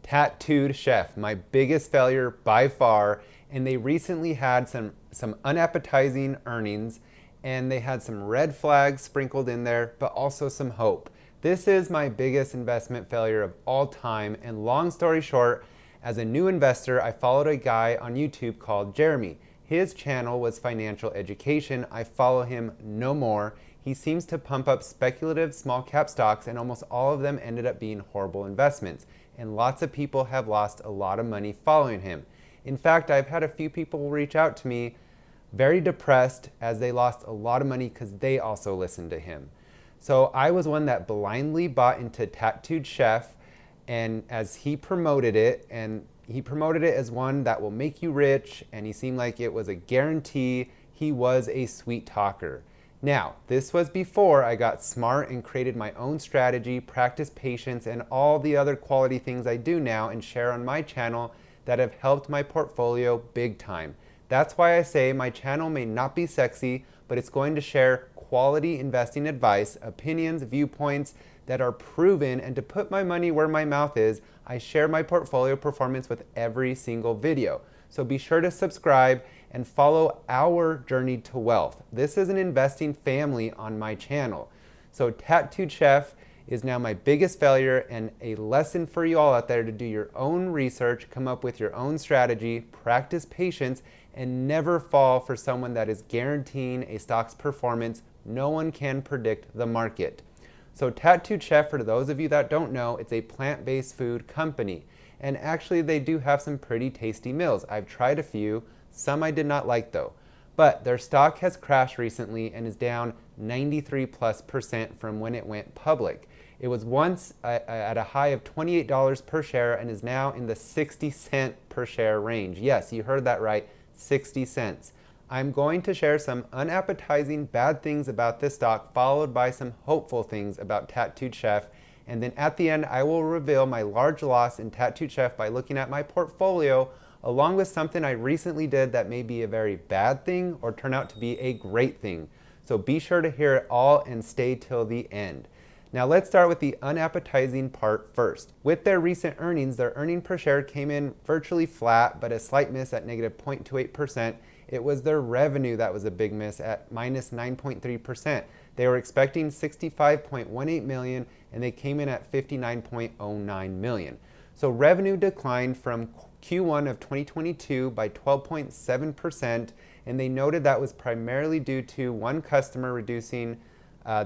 Tattooed Chef, my biggest failure by far, and they recently had some unappetizing earnings, and they had some red flags sprinkled in there, but also some hope. This is my biggest investment failure of all time, and long story short, as a new investor, I followed a guy on YouTube called Jeremy. His channel was financial education. I follow him no more. He seems to pump up speculative small cap stocks, and almost all of them ended up being horrible investments. And lots of people have lost a lot of money following him. In fact, I've had a few people reach out to me very depressed as they lost a lot of money because they also listened to him. So I was one that blindly bought into Tattooed Chef, and as he promoted it, and he promoted it as one that will make you rich, and he seemed like it was a guarantee. He was a sweet talker. Now, this was before I got smart and created my own strategy, practiced patience, and all the other quality things I do now and share on my channel that have helped my portfolio big time. That's why I say my channel may not be sexy, but it's going to share quality investing advice, opinions, viewpoints that are proven, and to put my money where my mouth is, I share my portfolio performance with every single video. So be sure to subscribe and follow our journey to wealth. This is an investing family on my channel. So Tattooed Chef is now my biggest failure, and a lesson for you all out there to do your own research, come up with your own strategy, practice patience, and never fall for someone that is guaranteeing a stock's performance. No one can predict the market. So Tattooed Chef, for those of you that don't know, it's a plant-based food company. And actually they do have some pretty tasty meals. I've tried a few, some I did not like though. But their stock has crashed recently and is down 93+% from when it went public. It was once at a high of $28 per share and is now in the 60-cent per share range. Yes, you heard that right, 60 cents. I'm going to share some unappetizing bad things about this stock, followed by some hopeful things about Tattooed Chef. And then at the end, I will reveal my large loss in Tattooed Chef by looking at my portfolio, along with something I recently did that may be a very bad thing or turn out to be a great thing. So be sure to hear it all and stay till the end. Now let's start with the unappetizing part first. With their recent earnings, their earning per share came in virtually flat, but a slight miss at negative 0.28%. It was their revenue that was a big miss at minus 9.3%. They were expecting 65.18 million and they came in at 59.09 million. So revenue declined from Q1 of 2022 by 12.7%, and they noted that was primarily due to one customer reducing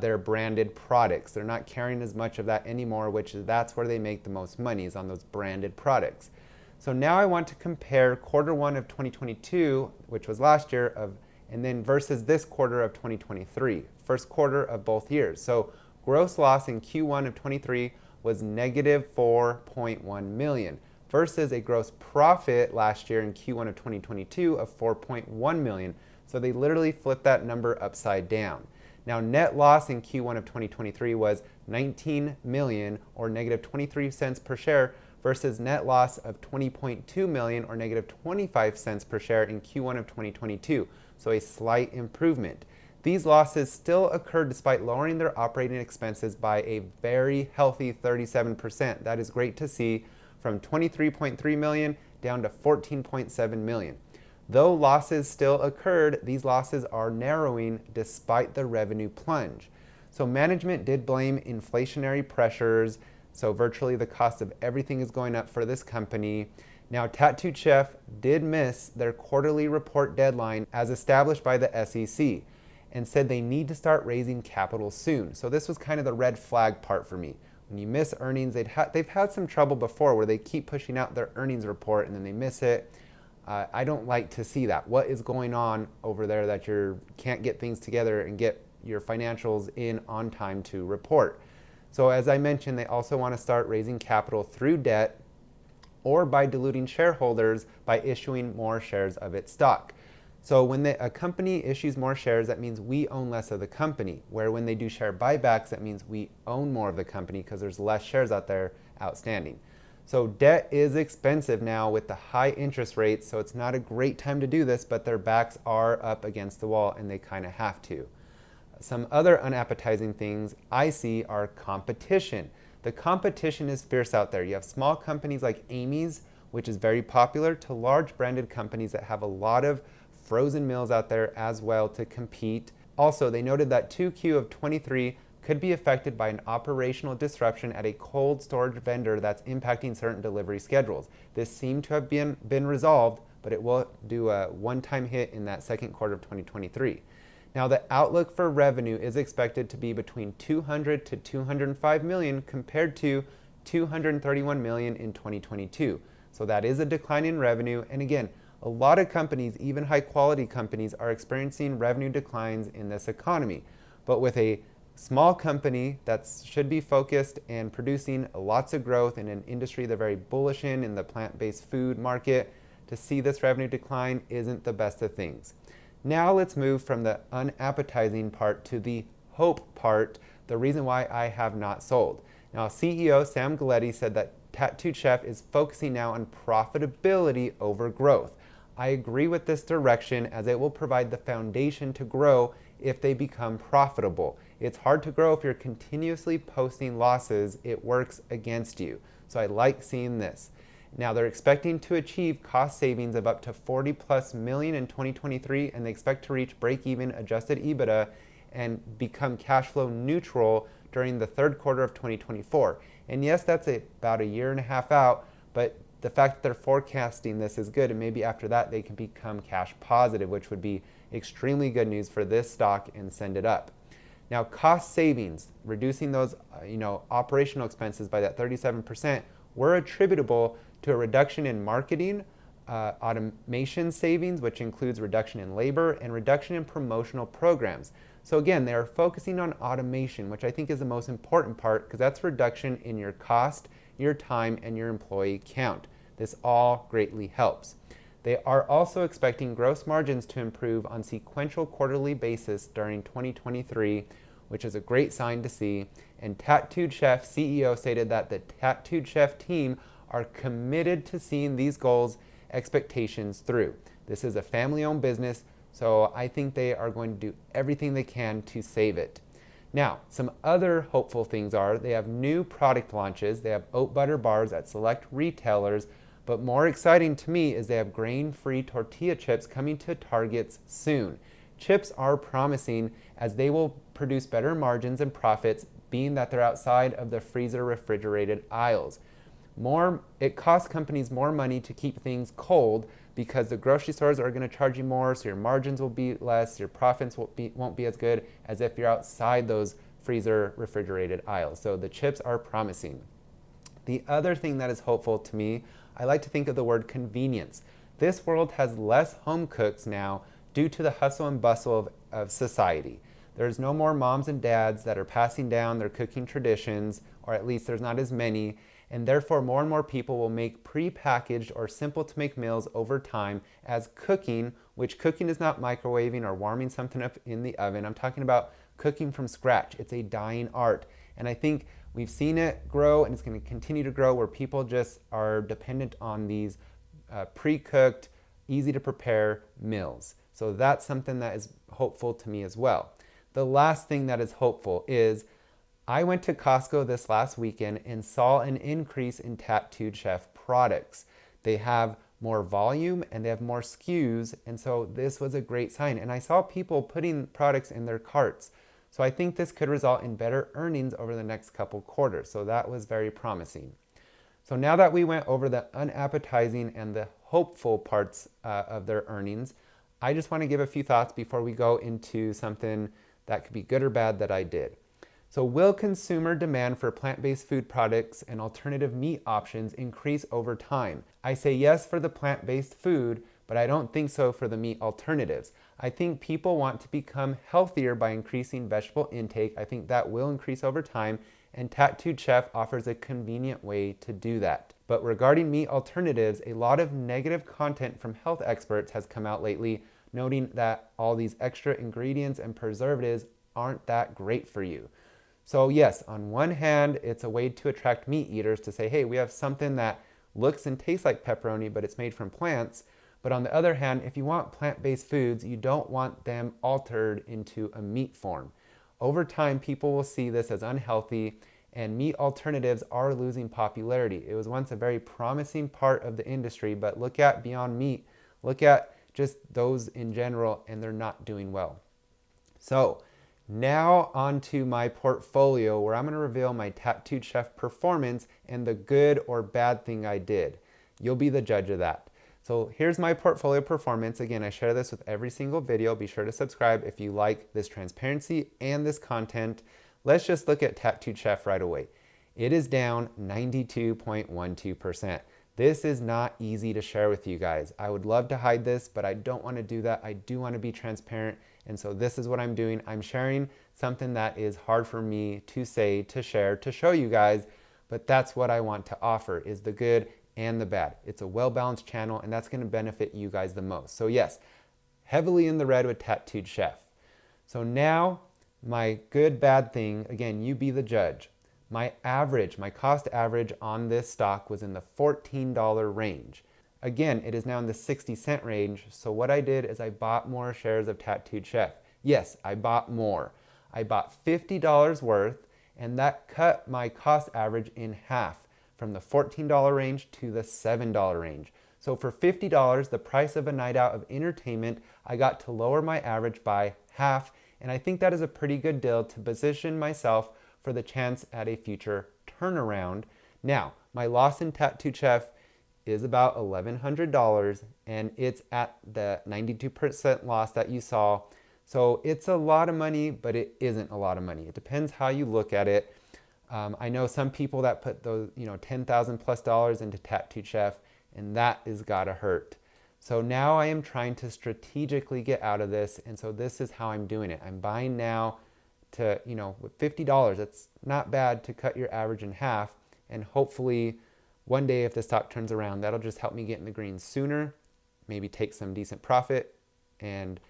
their branded products. They're not carrying as much of that anymore, that's where they make the most money, is on those branded products. So now I want to compare Q1 of 2022, which was last year, and then versus this quarter of 2023, first quarter of both years. So gross loss in Q1 of 23 was negative 4.1 million versus a gross profit last year in Q1 of 2022 of 4.1 million. So they literally flipped that number upside down. Now net loss in Q1 of 2023 was 19 million or negative 23 cents per share versus net loss of 20.2 million or negative 25 cents per share in Q1 of 2022. So a slight improvement. These losses still occurred despite lowering their operating expenses by a very healthy 37%. That is great to see, from 23.3 million down to 14.7 million. Though losses still occurred, these losses are narrowing despite the revenue plunge. So management did blame inflationary pressures. So virtually the cost of everything is going up for this company. Now Tattooed Chef did miss their quarterly report deadline as established by the SEC and said they need to start raising capital soon. So this was kind of the red flag part for me. When you miss earnings, they've had some trouble before where they keep pushing out their earnings report and then they miss it. I don't like to see that. What is going on over there that you can't get things together and get your financials in on time to report? So as I mentioned, they also want to start raising capital through debt or by diluting shareholders by issuing more shares of its stock. So when a company issues more shares, that means we own less of the company, where when they do share buybacks, that means we own more of the company because there's less shares out there outstanding. So debt is expensive now with the high interest rates, so it's not a great time to do this, but their backs are up against the wall and they kind of have to. Some other unappetizing things I see are competition. The competition is fierce out there. You have small companies like Amy's, which is very popular, to large branded companies that have a lot of frozen meals out there as well to compete. Also, they noted that 2Q of 23 could be affected by an operational disruption at a cold storage vendor that's impacting certain delivery schedules. This seemed to have been resolved, but it will do a one-time hit in that second quarter of 2023. Now, the outlook for revenue is expected to be between 200 to 205 million compared to 231 million in 2022. So that is a decline in revenue. And again, a lot of companies, even high quality companies, are experiencing revenue declines in this economy. But with a small company that should be focused and producing lots of growth in an industry they're very bullish in the plant-based food market, to see this revenue decline isn't the best of things. Now let's move from the unappetizing part to the hope part, the reason why I have not sold. Now, CEO Sam Galletti said that Tattooed Chef is focusing now on profitability over growth. I agree with this direction as it will provide the foundation to grow if they become profitable. It's hard to grow if you're continuously posting losses. It works against you. So I like seeing this. Now they're expecting to achieve cost savings of up to 40 plus million in 2023, and they expect to reach break-even adjusted EBITDA and become cash flow neutral during the third quarter of 2024. And yes, that's about a year and a half out, but the fact that they're forecasting this is good, and maybe after that they can become cash positive, which would be extremely good news for this stock and send it up. Now, cost savings, reducing those operational expenses by that 37%, were attributable to a reduction in marketing, automation savings, which includes reduction in labor and reduction in promotional programs. So again, they are focusing on automation, which I think is the most important part because that's reduction in your cost, your time, and your employee count. This all greatly helps. They are also expecting gross margins to improve on sequential quarterly basis during 2023, which is a great sign to see. And Tattooed Chef CEO stated that the Tattooed Chef team are committed to seeing these goals, expectations through. This is a family-owned business, so I think they are going to do everything they can to save it. Now, some other hopeful things are they have new product launches. They have oat butter bars at select retailers, but more exciting to me is they have grain-free tortilla chips coming to Targets soon. Chips are promising as they will produce better margins and profits, being that they're outside of the freezer refrigerated aisles. It costs companies more money to keep things cold because the grocery stores are going to charge you more, so your margins will be less, your profits won't be as good as if you're outside those freezer refrigerated aisles. So the chips are promising. The other thing that is hopeful to me, I like to think of the word convenience. This world has less home cooks now due to the hustle and bustle of society. There's no more moms and dads that are passing down their cooking traditions, or at least there's not as many, and therefore more and more people will make pre-packaged or simple to make meals over time as cooking, which cooking is not microwaving or warming something up in the oven. I'm talking about cooking from scratch. It's a dying art. And I think we've seen it grow and it's going to continue to grow where people just are dependent on these pre-cooked, easy to prepare meals. So that's something that is hopeful to me as well. The last thing that is hopeful is I went to Costco this last weekend and saw an increase in Tattooed Chef products. They have more volume and they have more SKUs, and so this was a great sign. And I saw people putting products in their carts. So I think this could result in better earnings over the next couple quarters. So that was very promising. So now that we went over the unappetizing and the hopeful parts of their earnings, I just want to give a few thoughts before we go into something that could be good or bad that I did. So will consumer demand for plant-based food products and alternative meat options increase over time? I say yes for the plant-based food, but I don't think so for the meat alternatives. I think people want to become healthier by increasing vegetable intake. I think that will increase over time, and Tattooed Chef offers a convenient way to do that. But regarding meat alternatives, a lot of negative content from health experts has come out lately, noting that all these extra ingredients and preservatives aren't that great for you. So yes, on one hand, it's a way to attract meat eaters to say, hey, we have something that looks and tastes like pepperoni, but it's made from plants. But on the other hand, if you want plant-based foods, you don't want them altered into a meat form. Over time, people will see this as unhealthy and meat alternatives are losing popularity. It was once a very promising part of the industry, but look at Beyond Meat, look at just those in general, and they're not doing well. So now onto my portfolio, where I'm going to reveal my Tattooed Chef performance and the good or bad thing I did. You'll be the judge of that. So here's my portfolio performance. Again, I share this with every single video. Be sure to subscribe if you like this transparency and this content. Let's just look at Tattooed Chef right away. It is down 92.12%. This is not easy to share with you guys. I would love to hide this, but I don't want to do that. I do want to be transparent. And so this is what I'm doing. I'm sharing something that is hard for me to say, to share, to show you guys, but that's what I want to offer, is the good and the bad. It's a well-balanced channel, and that's going to benefit you guys the most. So yes, heavily in the red with Tattooed Chef. So now my good, bad thing, again, you be the judge. My cost average on this stock was in the $14 range. Again, it is now in the 60-cent range. So what I did is I bought more shares of Tattooed Chef. Yes, I bought more. I bought $50 worth, and that cut my cost average in half, from the $14 range to the $7 range. So for $50, the price of a night out of entertainment, I got to lower my average by half, and I think that is a pretty good deal to position myself for the chance at a future turnaround. Now, my loss in Tattooed Chef is about $1,100, and it's at the 92% loss that you saw. So it's a lot of money, but it isn't a lot of money. It depends how you look at it. I know some people that put those, $10,000 plus into Tattooed Chef, and that is gotta hurt. So now I am trying to strategically get out of this, and so this is how I'm doing it. I'm buying now to, with $50, that's not bad to cut your average in half, and hopefully one day if the stock turns around, that'll just help me get in the green sooner, maybe take some decent profit, and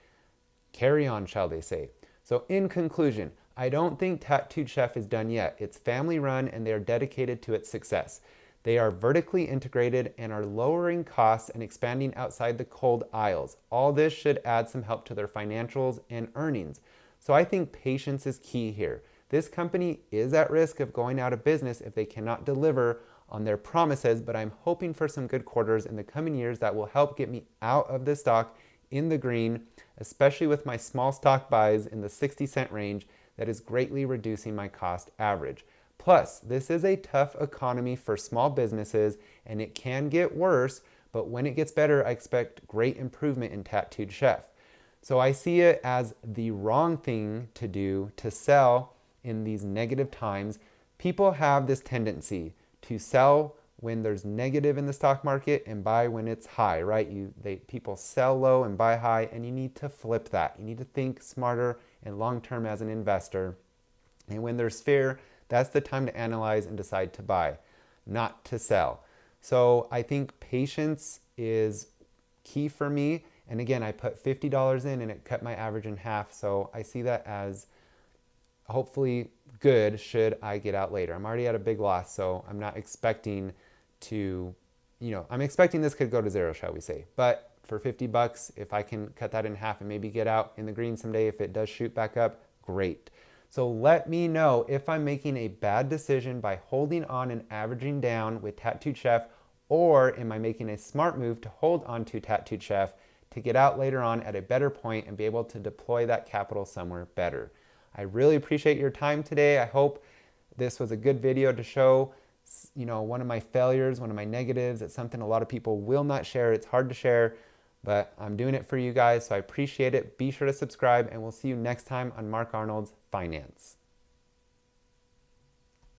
carry on, shall they say. So in conclusion, I don't think Tattooed Chef is done yet. It's family run, and they are dedicated to its success. They are vertically integrated and are lowering costs and expanding outside the cold aisles. All this should add some help to their financials and earnings. So I think patience is key here. This company is at risk of going out of business if they cannot deliver on their promises, but I'm hoping for some good quarters in the coming years that will help get me out of the stock in the green, especially with my small stock buys in the 60-cent range that is greatly reducing my cost average. Plus, this is a tough economy for small businesses, and it can get worse, but when it gets better, I expect great improvement in Tattooed Chef. So I see it as the wrong thing to do to sell in these negative times. People have this tendency to sell when there's negative in the stock market and buy when it's high, right? People sell low and buy high, and you need to flip that. You need to think smarter and long-term as an investor. And when there's fear, that's the time to analyze and decide to buy, not to sell. So I think patience is key for me. And again, I put $50 in and it cut my average in half. So I see that as hopefully good should I get out later. I'm already at a big loss, so I'm not expecting to, I'm expecting this could go to zero, shall we say. But for 50 bucks, if I can cut that in half and maybe get out in the green someday, if it does shoot back up, great. So let me know if I'm making a bad decision by holding on and averaging down with Tattooed Chef, or am I making a smart move to hold on to Tattooed Chef to get out later on at a better point and be able to deploy that capital somewhere better. I really appreciate your time today. I hope this was a good video to show, one of my failures, one of my negatives. It's something a lot of people will not share. It's hard to share, but I'm doing it for you guys, so I appreciate it. Be sure to subscribe, and we'll see you next time on Mark Arnold's Finance.